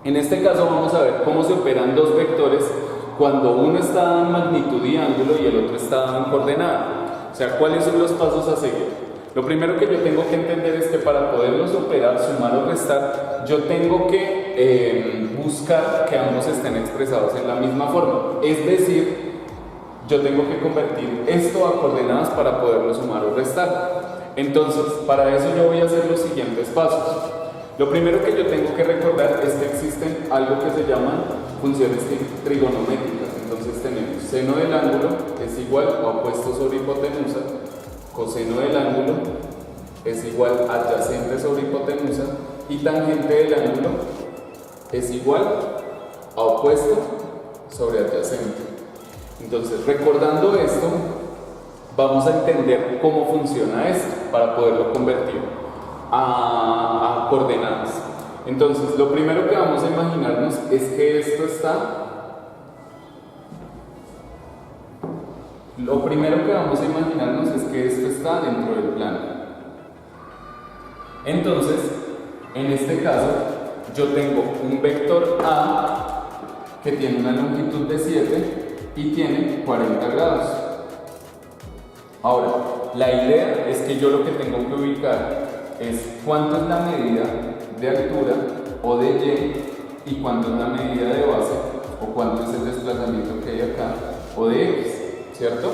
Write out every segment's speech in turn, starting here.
En este caso vamos a ver cómo se operan dos vectores cuando uno está dado en magnitud y ángulo y el otro está dado en coordenada. O sea, ¿cuáles son los pasos a seguir? Lo primero que yo tengo que entender es que para poderlos operar, sumar o restar, yo tengo que buscar que ambos estén expresados en la misma forma. Es decir, yo tengo que convertir esto a coordenadas para poderlo sumar o restar. Entonces, para eso yo voy a hacer los siguientes pasos. Lo primero que yo tengo que recordar es que existen algo que se llaman funciones trigonométricas. Entonces tenemos seno del ángulo es igual a opuesto sobre hipotenusa, coseno del ángulo es igual a adyacente sobre hipotenusa y tangente del ángulo es igual a opuesto sobre adyacente. Entonces, recordando esto, vamos a entender cómo funciona esto para poderlo convertir a coordenadas. Entonces, lo primero que vamos a imaginarnos es que esto está dentro del plano. Entonces, en este caso, yo tengo un vector A que tiene una longitud de 7 y tiene 40 grados. Ahora, la idea es que yo lo que tengo que ubicar es cuánto es la medida de altura o de Y y cuánto es la medida de base o cuánto es el desplazamiento que hay acá o de X, ¿cierto?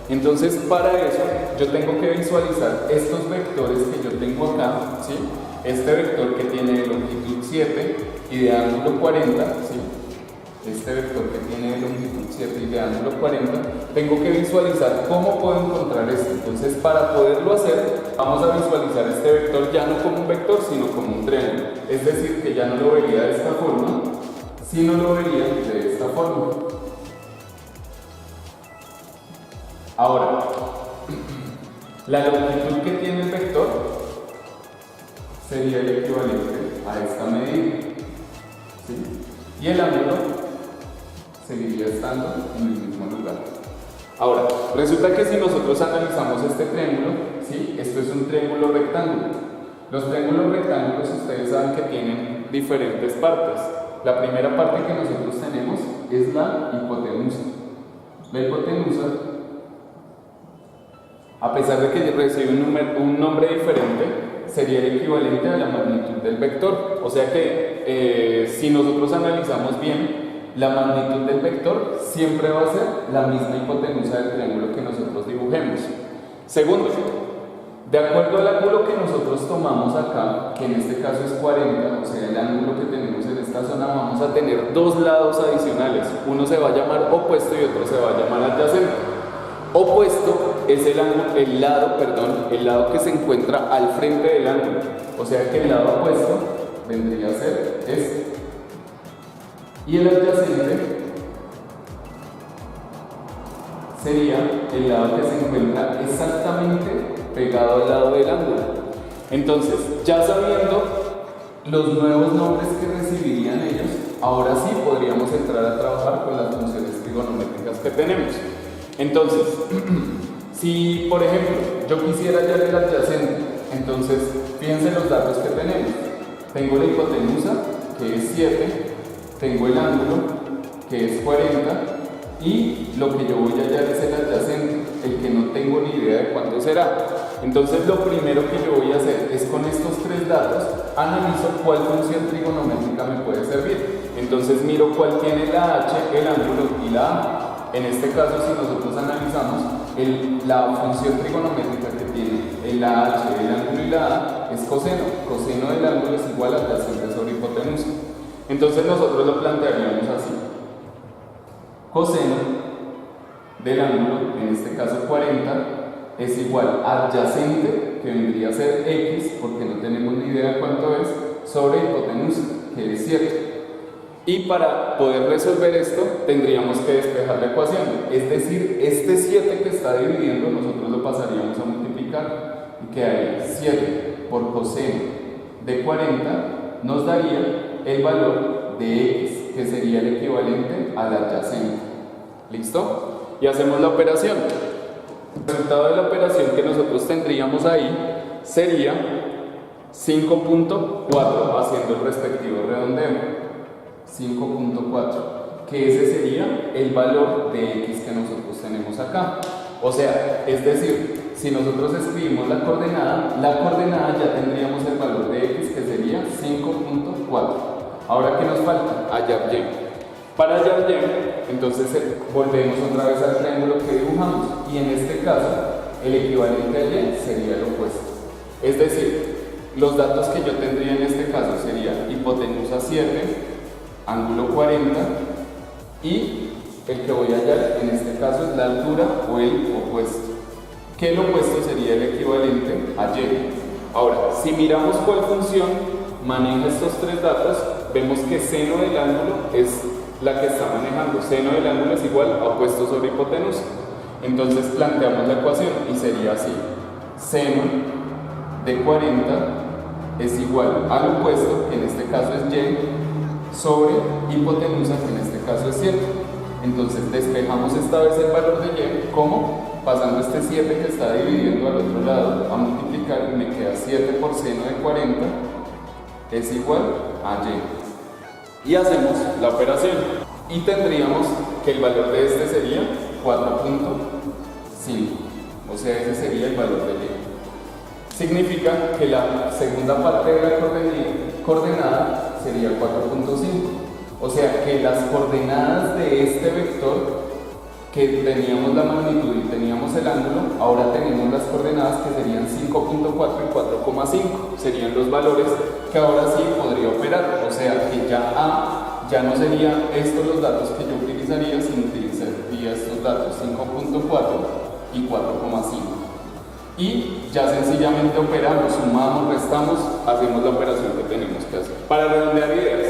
Entonces, para eso yo tengo que visualizar estos vectores que yo tengo acá, ¿sí? Este vector que tiene de longitud 7 y de ángulo 40, ¿sí? Este vector que tiene de longitud 7 y de ángulo 40, tengo que visualizar cómo puedo encontrar esto. Entonces, para poderlo hacer, vamos a visualizar este vector ya no como un vector, sino como un triángulo. Es decir, que ya no lo vería de esta forma, sino lo vería de esta forma. Ahora, la longitud que tiene el vector sería el equivalente a esta medida, ¿sí? Y el ángulo seguiría estando en el mismo lugar. Ahora, resulta que si nosotros analizamos este triángulo, ¿sí? Esto es un triángulo rectángulo. Los triángulos rectángulos ustedes saben que tienen diferentes partes. La primera parte que nosotros tenemos es la hipotenusa. La hipotenusa, a pesar de que recibe un nombre diferente, sería el equivalente a la magnitud del vector. O sea que si nosotros analizamos bien, la magnitud del vector siempre va a ser la misma hipotenusa del triángulo que nosotros dibujemos. Segundo, de acuerdo al ángulo que nosotros tomamos acá, que en este caso es 40, o sea el ángulo que tenemos en esta zona, vamos a tener dos lados adicionales. Uno se va a llamar opuesto y otro se va a llamar adyacente. Opuesto es el lado que se encuentra al frente del ángulo. O sea que el lado opuesto vendría a ser este. Y el adyacente sería el lado que se encuentra exactamente pegado al lado del ángulo. Entonces, ya sabiendo los nuevos nombres que recibirían ellos, ahora sí podríamos entrar a trabajar con las funciones trigonométricas que tenemos. Entonces, si por ejemplo yo quisiera hallar el adyacente, entonces fíjense los datos que tenemos. Tengo la hipotenusa, que es 7, tengo el ángulo, que es 40, y lo que yo voy a hallar es el adyacente, el que no tengo ni idea de cuánto será. Entonces lo primero que yo voy a hacer es, con estos tres datos, analizo cuál función trigonométrica me puede servir. Entonces miro cuál tiene la h, el ángulo y la a. En este caso, si nosotros analizamos, la función trigonométrica que tiene la h, el ángulo y la a es coseno. Coseno del ángulo es igual a adyacente sobre hipotenusa. Entonces nosotros lo plantearíamos así. Coseno del ángulo, en este caso 40, es igual a adyacente, que vendría a ser x, porque no tenemos ni idea de cuánto es, sobre hipotenusa, que es 7. Y para poder resolver esto, tendríamos que despejar la ecuación. Es decir, este 7 que está dividiendo, nosotros lo pasaríamos a multiplicar. Y quedaría 7 por coseno de 40, nos daría el valor de x, que sería el equivalente al adyacente. ¿Listo? Y hacemos la operación. El resultado de la operación que nosotros tendríamos ahí sería 5.4, haciendo el respectivo redondeo. 5.4, que ese sería el valor de x que nosotros tenemos acá. O sea, es decir, si nosotros escribimos la coordenada ya tendríamos el valor de x, que sería 5.4. Ahora, ¿qué nos falta? Hallar y. Para hallar y, entonces volvemos otra vez al triángulo que dibujamos, y en este caso el equivalente a y sería el opuesto. Es decir, los datos que yo tendría en este caso sería hipotenusa 7, ángulo 40, y el que voy a hallar en este caso es la altura o el opuesto, que el opuesto sería el equivalente a y. Ahora, si miramos cuál función maneja estos tres datos, vemos que seno del ángulo es la que está manejando. Seno del ángulo es igual a opuesto sobre hipotenusa. Entonces planteamos la ecuación y sería así: seno de 40 es igual al opuesto, que en este caso es y, sobre hipotenusa, que en este caso es 7. Entonces despejamos esta vez el valor de y, ¿cómo? Pasando este 7 que está dividiendo al otro lado a multiplicar, y me queda 7 por seno de 40 es igual a y. Y hacemos la operación y tendríamos que el valor de este sería 4.5, o sea, ese sería el valor de y. Significa que la segunda parte de la coordenada sería 4.5, o sea que las coordenadas de este vector, que teníamos la magnitud y teníamos el ángulo, ahora tenemos las coordenadas que serían 5.4 y 4.5, serían los valores que ahora sí podría operar, o sea que ya A ya no serían estos los datos que yo utilizaría, sino utilizaría estos datos 5.4 y 4.5. Y ya sencillamente operamos, sumamos, restamos, hacemos la operación que tenemos que hacer. Para redondear ideas,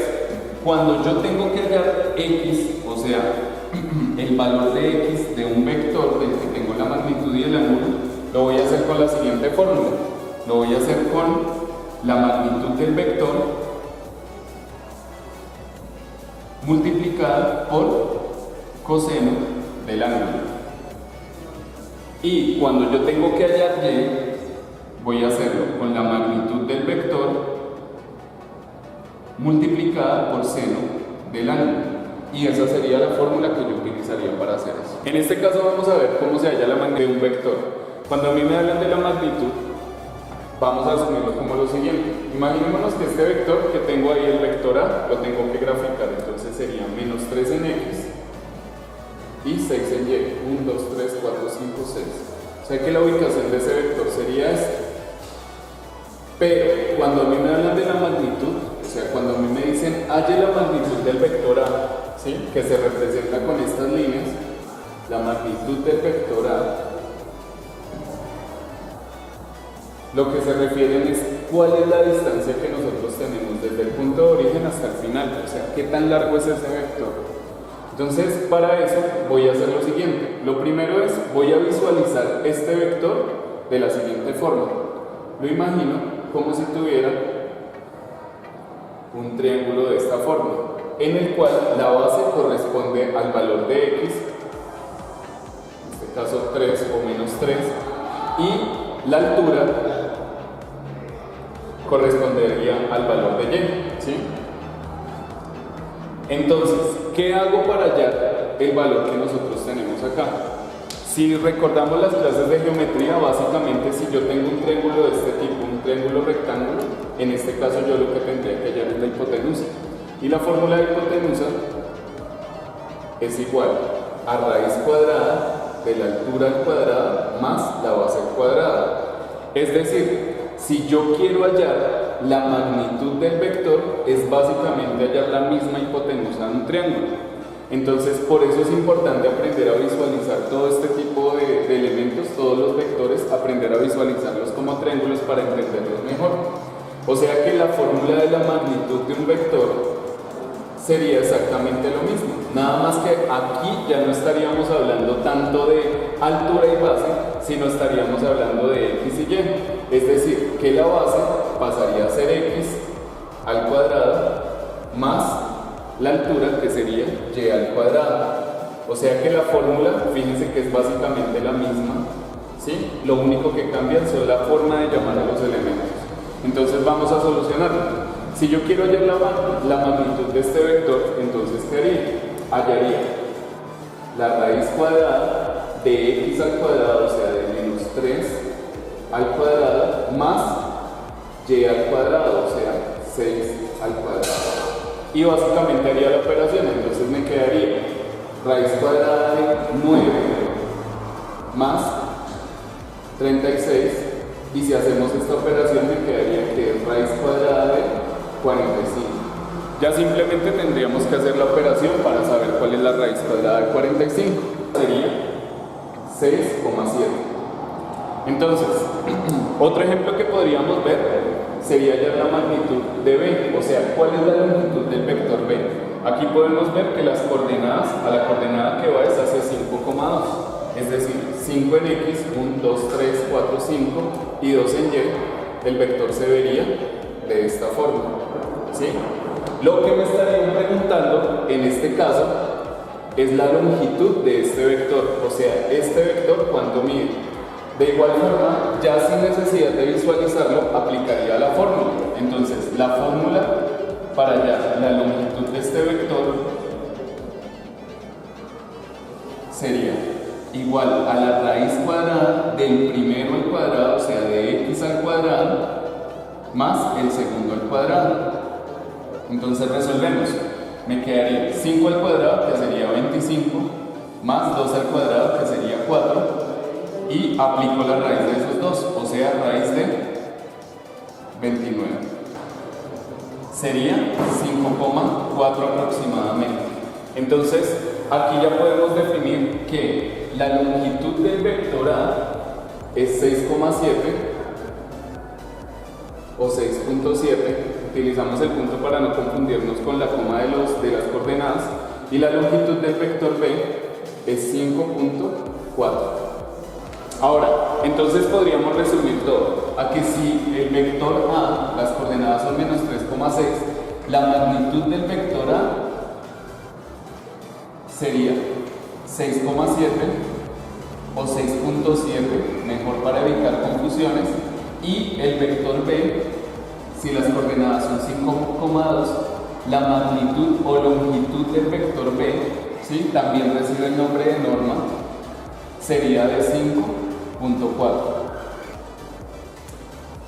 cuando yo tengo que hallar x, o sea, el valor de x de un vector del que tengo la magnitud y el ángulo, lo voy a hacer con la siguiente fórmula. Lo voy a hacer con la magnitud del vector multiplicada por coseno del ángulo. Y cuando yo tengo que hallar y, voy a hacerlo con la magnitud del vector multiplicada por seno del ángulo. Y esa sería la fórmula que yo utilizaría para hacer eso. En este caso vamos a ver cómo se halla la magnitud de un vector. Cuando a mí me hablan de la magnitud, vamos a asumirlo como lo siguiente. Imaginémonos que este vector que tengo ahí, el vector A, lo tengo que graficar. Entonces sería menos 3 en X y 6 en Y. 1, 2, 3, 4, 5, 6. O sea que la ubicación de ese vector sería esta. Pero cuando a mí me hablan de la magnitud, o sea, cuando a mí me dicen halle la magnitud del vector A, ¿sí?, que se representa con estas líneas, la magnitud del vector A, lo que se refieren es cuál es la distancia que nosotros tenemos desde el punto de origen hasta el final, o sea, qué tan largo es ese vector. Entonces, para eso voy a hacer lo siguiente. Lo primero es, voy a visualizar este vector de la siguiente forma. Lo imagino como si tuviera un triángulo de esta forma, en el cual la base corresponde al valor de x, en este caso 3 o menos 3, y la altura correspondería al valor de y, ¿sí? Entonces, ¿qué hago para hallar el valor que nosotros tenemos acá? Si recordamos las clases de geometría, básicamente si yo tengo un triángulo de este tipo, un triángulo rectángulo, en este caso yo lo que tendría que hallar es la hipotenusa. Y la fórmula de hipotenusa es igual a raíz cuadrada de la altura al cuadrado más la base al cuadrado. Es decir, si yo quiero hallar la magnitud del vector, es básicamente hallar la misma hipotenusa de un triángulo. Entonces, por eso es importante aprender a visualizar todo este tipo de elementos, todos los vectores, aprender a visualizarlos como triángulos para entenderlos mejor. O sea que la fórmula de la magnitud de un vector sería exactamente lo mismo, nada más que aquí ya no estaríamos hablando tanto de altura y base, sino estaríamos hablando de x y y. Es decir, que la base pasaría a ser x al cuadrado más la altura, que sería y al cuadrado. O sea que la fórmula, fíjense que es básicamente la misma ¿sí? Lo único que cambia es la forma de llamar a los elementos. Entonces vamos a solucionarlo. Si yo quiero hallar la magnitud de este vector, entonces ¿qué haría? Hallaría la raíz cuadrada de x al cuadrado, o sea, de menos 3 al cuadrado, más y al cuadrado, o sea, 6 al cuadrado. Y básicamente haría la operación, entonces me quedaría raíz cuadrada de 9 más 36, y si hacemos esta operación me quedaría que es raíz cuadrada de 45. Ya simplemente tendríamos que hacer la operación para saber cuál es la raíz cuadrada de 45. Sería 6,7. Entonces, otro ejemplo que podríamos ver sería hallar la magnitud de B, o sea, cuál es la longitud del vector B. Aquí podemos ver que las coordenadas, a la coordenada que va es hacia 5,2, es decir, 5 en X, 1, 2, 3, 4, 5 y 2 en Y. El vector se vería de esta forma, ¿sí? Lo que me estarían preguntando en este caso es la longitud de este vector, o sea, este vector cuánto mide. De igual forma, ya sin necesidad de visualizarlo, aplicaría la fórmula. Entonces, la fórmula para hallar la longitud de este vector sería igual a la raíz cuadrada del primero al cuadrado, o sea, de x al cuadrado, más el segundo al cuadrado. Entonces resolvemos. Me quedaría 5 al cuadrado, que sería 25, más 2 al cuadrado, que sería 4, y aplico la raíz de esos dos, o sea, raíz de 29. Sería 5,4 aproximadamente. Entonces, aquí ya podemos definir que la longitud del vector A es 6,7 o 6,7. Utilizamos el punto para no confundirnos con la coma de las coordenadas. Y la longitud del vector B es 5,4. Ahora, entonces podríamos resumir todo a que si el vector A, las coordenadas son menos 3,6, la magnitud del vector A sería 6,7 o 6,7, mejor para evitar confusiones, y el vector B, si las coordenadas son 5,2, la magnitud o longitud del vector B, ¿sí? También recibe el nombre de norma, sería de 5,4.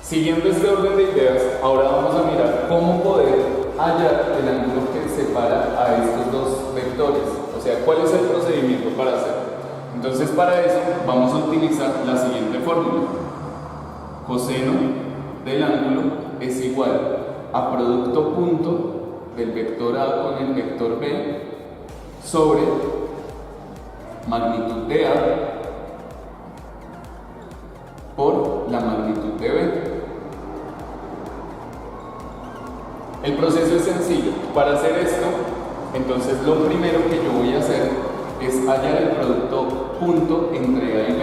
Siguiendo este orden de ideas, ahora vamos a mirar cómo poder hallar el ángulo que separa a estos dos vectores, o sea, cuál es el procedimiento para hacerlo. Entonces, para eso vamos a utilizar la siguiente fórmula. Coseno del ángulo es igual a producto punto del vector A con el vector B sobre magnitud de A por la magnitud de B. El proceso es sencillo. Para hacer esto, entonces lo primero que yo voy a hacer es hallar el producto punto entre A y B.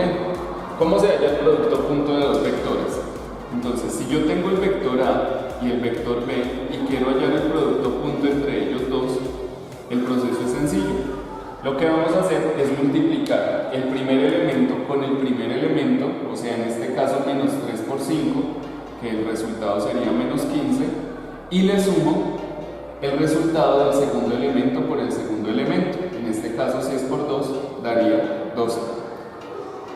¿Cómo se halla el producto punto de dos vectores? Entonces, si yo tengo el vector A y el vector B y quiero hallar el producto punto entre ellos dos, el proceso es sencillo. Lo que vamos a hacer es multiplicar el primer elemento con el primer elemento, o sea, en este caso menos 3 por 5, que el resultado sería menos 15, y le sumo el resultado del segundo elemento por el segundo elemento. En este caso, si es por 2, daría 12.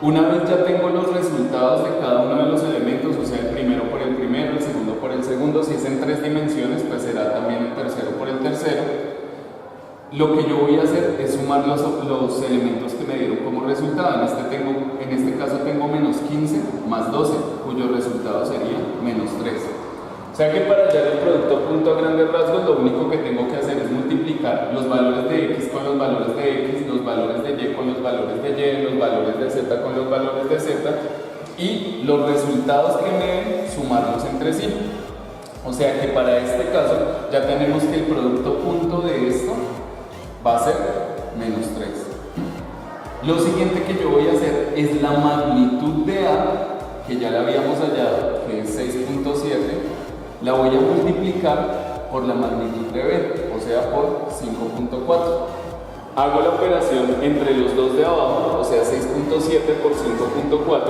Una vez ya tengo los resultados de cada uno de los elementos, o sea, el primero por el primero, el segundo por el segundo, si es en 3 dimensiones, pues será también el tercero por el tercero. Lo que yo voy a hacer es sumar los elementos que me dieron como resultado. En este caso tengo menos 15 más 12, cuyo resultado sería menos 3. O sea que para hallar el producto punto a grandes rasgos, lo único que tengo que hacer es multiplicar los valores de x con los valores de x, los valores de y con los valores de y, los valores de z con los valores de z, y los resultados que me den, sumarlos entre sí. O sea que para este caso ya tenemos que el producto punto de esto va a ser menos 3. Lo siguiente que yo voy a hacer es la magnitud de A, que ya la habíamos hallado, que es 6,7, la voy a multiplicar por la magnitud de B, o sea por 5,4. Hago la operación entre los dos de abajo, o sea 6.7 por 5.4,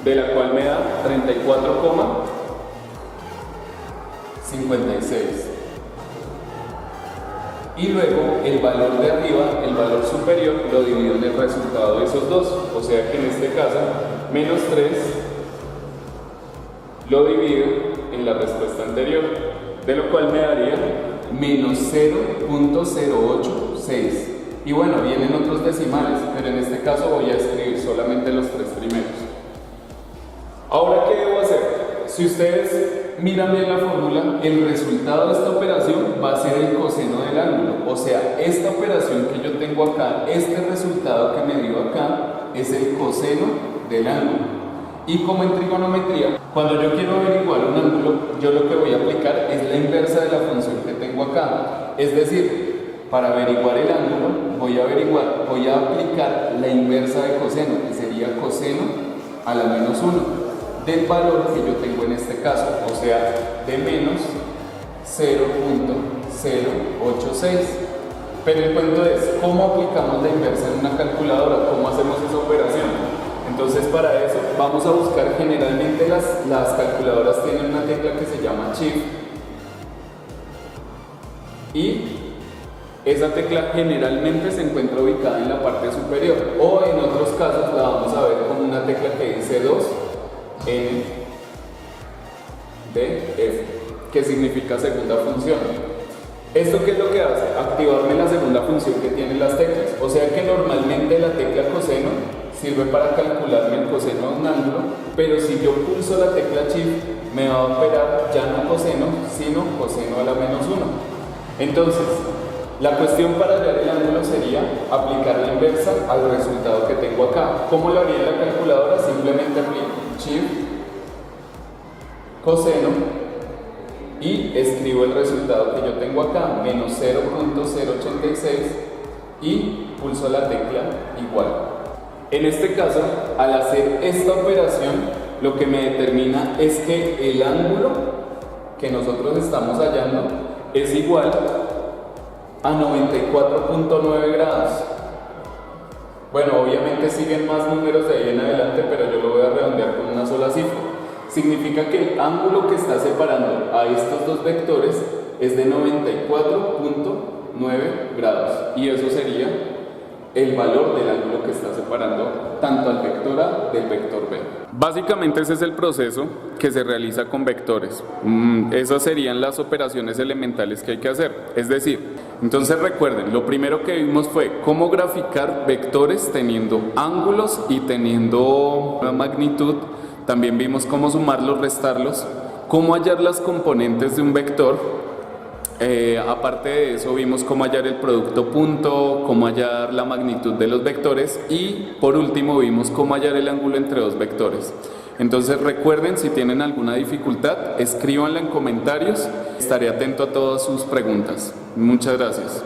de la cual me da 34,56. Y luego el valor de arriba, el valor superior, lo divido en el resultado de esos dos. O sea que en este caso, menos 3 lo divido en la respuesta anterior, de lo cual me daría menos 0.086. Y bueno, vienen otros decimales, pero en este caso voy a escribir solamente los tres primeros. Ahora, ¿qué debo hacer? Si ustedes miran bien la fórmula, el resultado de esta operación va a ser el coseno del ángulo. O sea, esta operación que yo tengo acá, este resultado que me dio acá, es el coseno del ángulo. Y como en trigonometría, cuando yo quiero averiguar un ángulo, yo lo que voy a aplicar es la inversa de la función que tengo acá. Es decir, para averiguar el ángulo, voy a aplicar la inversa de coseno, que sería coseno a la menos 1. Del valor que yo tengo en este caso, o sea, de menos 0.086. Pero el cuento es, ¿cómo aplicamos la inversa en una calculadora? ¿Cómo hacemos esa operación? Entonces, para eso vamos a buscar, generalmente las calculadoras tienen una tecla que se llama Shift, y esa tecla generalmente se encuentra ubicada en la parte superior, o en otros casos la vamos a ver con una tecla que dice 2 N de F, que significa segunda función. ¿Esto qué es lo que hace? Activarme la segunda función que tienen las teclas. O sea que normalmente la tecla coseno sirve para calcularme el coseno de un ángulo, pero si yo pulso la tecla Shift me va a operar ya no coseno, sino coseno a la menos 1. Entonces, la cuestión para hallar el ángulo sería aplicar la inversa al resultado que tengo acá. ¿Cómo lo haría en la calculadora? Simplemente aplico Shift, coseno, y escribo el resultado que yo tengo acá, menos 0.086, y pulso la tecla igual. En este caso, al hacer esta operación, lo que me determina es que el ángulo que nosotros estamos hallando es igual a 94.9 grados. Bueno, obviamente siguen más números de ahí en adelante, pero yo lo voy a redondear con una sola cifra. Significa que el ángulo que está separando a estos dos vectores es de 94.9 grados, y eso sería el valor del ángulo que está separando tanto al vector A del vector B. Básicamente ese es el proceso que se realiza con vectores. Esas serían las operaciones elementales que hay que hacer. Es decir, entonces recuerden, lo primero que vimos fue cómo graficar vectores teniendo ángulos y teniendo una magnitud. También vimos cómo sumarlos, restarlos, cómo hallar las componentes de un vector. Aparte de eso vimos cómo hallar el producto punto, cómo hallar la magnitud de los vectores, y por último vimos cómo hallar el ángulo entre dos vectores. Entonces recuerden, si tienen alguna dificultad, escríbanla en comentarios. Estaré atento a todas sus preguntas. Muchas gracias.